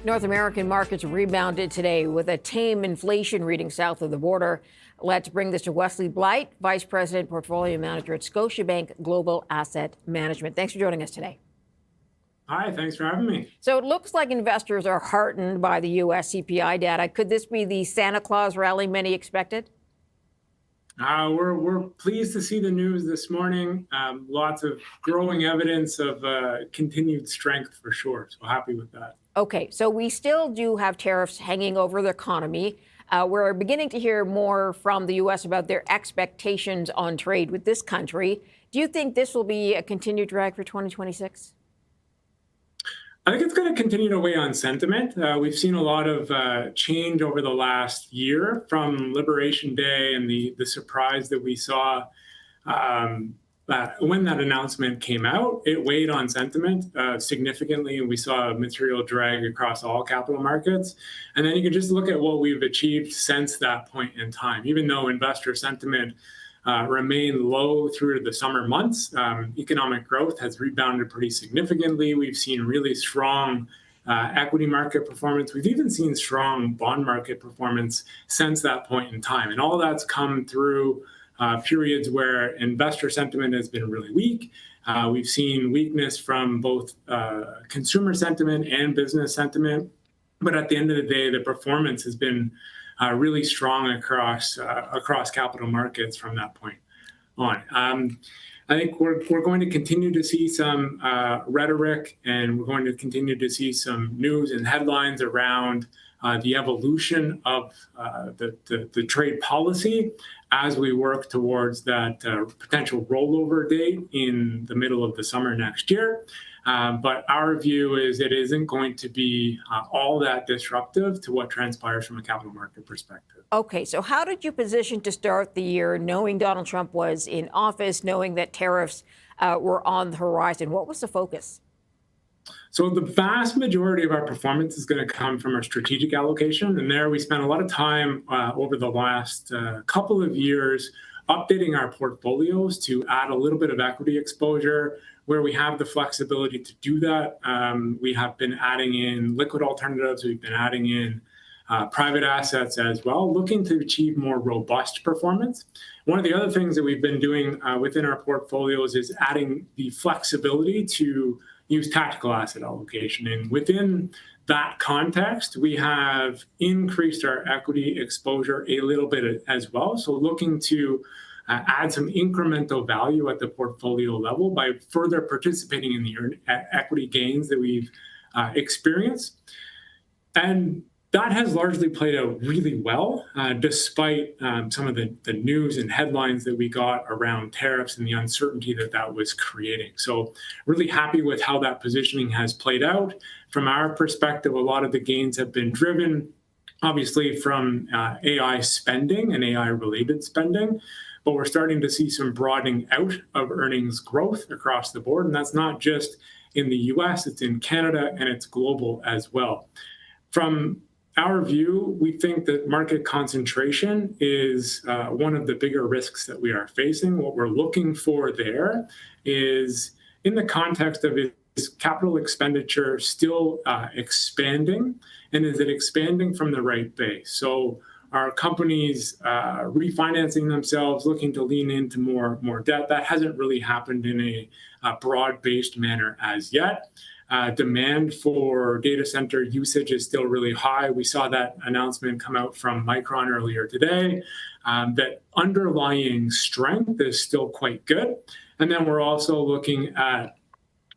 North American markets rebounded today with a tame inflation reading south of the border. Let's bring this to Wesley Blight, Vice President, Portfolio Manager at Scotiabank Global Asset Management. Thanks for joining us today. Hi, thanks for having me. So it looks like investors are heartened by the U.S. CPI data. Could this be the Santa Claus rally many expected? We're pleased to see the news this morning. Lots of growing evidence of continued strength for sure. So happy with that. Okay, so we still do have tariffs hanging over the economy. We're beginning to hear more from the U.S. about their expectations on trade with this country. Do you think this will be a continued drag for 2026? I think it's going to continue to weigh on sentiment. We've seen a lot of change over the last year from Liberation Day and the surprise that we saw when that announcement came out. It weighed on sentiment significantly, and we saw a material drag across all capital markets. And then you can just look at what we've achieved since that point in time. Even though investor sentiment remained low through the summer months, economic growth has rebounded pretty significantly. We've seen really strong equity market performance. We've even seen strong bond market performance since that point in time. And all that's come through periods where investor sentiment has been really weak. We've seen weakness from both consumer sentiment and business sentiment. But at the end of the day, the performance has been really strong across capital markets from that point on. I think we're going to continue to see some rhetoric, and we're going to continue to see some news and headlines around the evolution of the trade policy as we work towards that potential rollover date in the middle of the summer next year. But our view is it isn't going to be all that disruptive to what transpires from a capital market perspective. Okay, so how did you position to start the year, knowing Donald Trump was in office, knowing that tariffs were on the horizon? What was the focus? So the vast majority of our performance is going to come from our strategic allocation. And there we spent a lot of time over the last couple of years updating our portfolios to add a little bit of equity exposure where we have the flexibility to do that. We have been adding in liquid alternatives. We've been adding in private assets as well, looking to achieve more robust performance. One of the other things that we've been doing within our portfolios is adding the flexibility to use tactical asset allocation. And within that context, we have increased our equity exposure a little bit as well. So looking to add some incremental value at the portfolio level by further participating in the equity gains that we've experienced. And that has largely played out really well, despite some of the news and headlines that we got around tariffs and the uncertainty that was creating. So really happy with how that positioning has played out. From our perspective, a lot of the gains have been driven, obviously, from AI spending and AI-related spending. But we're starting to see some broadening out of earnings growth across the board. And that's not just in the US, it's in Canada, and it's global as well. From our view, we think that market concentration is one of the bigger risks that we are facing. What we're looking for there is, in the context of is capital expenditure still expanding, and is it expanding from the right base? So are companies refinancing themselves, looking to lean into more debt? That hasn't really happened in a broad-based manner as yet. Demand for data center usage is still really high. We saw that announcement come out from Micron earlier today, that underlying strength is still quite good. And then we're also looking at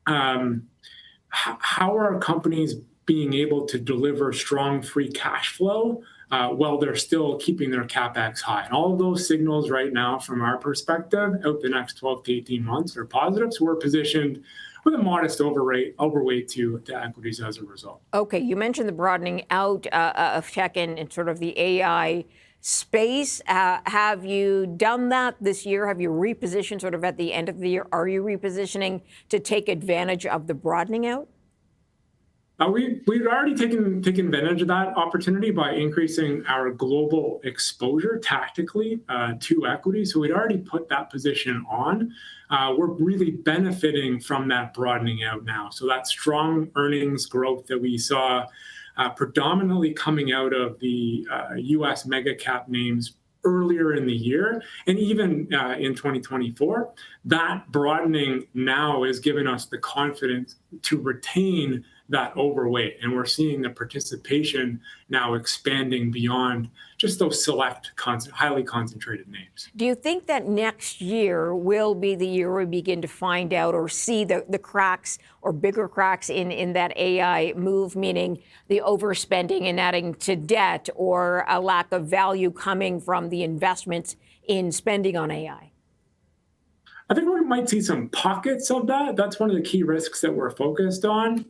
how are companies being able to deliver strong free cash flow while they're still keeping their CapEx high. And all of those signals right now, from our perspective, out the next 12 to 18 months are positive. So we're positioned with a modest overweight to equities as a result. Okay, you mentioned the broadening out of tech and sort of the AI space. Have you done that this year? Have you repositioned sort of at the end of the year? Are you repositioning to take advantage of the broadening out? We've already taken advantage of that opportunity by increasing our global exposure tactically to equity. So we'd already put that position on. We're really benefiting from that broadening out now. So that strong earnings growth that we saw predominantly coming out of the US mega cap names earlier in the year, and even in 2024. That broadening now is giving us the confidence to retain that overweight. And we're seeing the participation now expanding beyond just those select, highly concentrated names. Do you think that next year will be the year we begin to find out or see the cracks or bigger cracks in that AI move, meaning the overspending and adding to debt, or a lack of value coming from the investments in spending on AI? I think we might see some pockets of that. That's one of the key risks that we're focused on.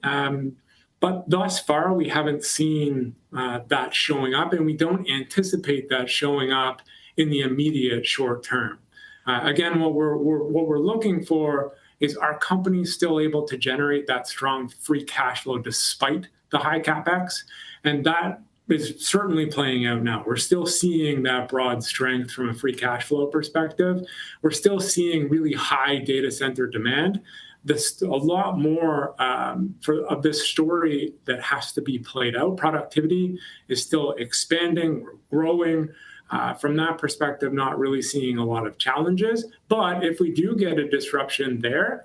But thus far, we haven't seen that showing up, and we don't anticipate that showing up in the immediate short term. Again, what we're looking for is, are companies still able to generate that strong free cash flow despite the high capex? And that is certainly playing out now. We're still seeing that broad strength from a free cash flow perspective. We're still seeing really high data center demand. There's a lot more of this story that has to be played out. Productivity is still expanding, we're growing. From that perspective, not really seeing a lot of challenges. But if we do get a disruption there,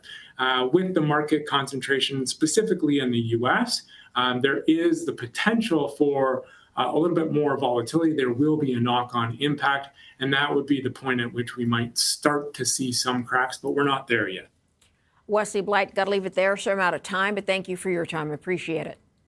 with the market concentration, specifically in the US, there is the potential for a little bit more volatility. There will be a knock-on impact, and that would be the point at which we might start to see some cracks, but we're not there yet. Wesley Blight, got to leave it there, sir. I'm out of time, but thank you for your time. I appreciate it.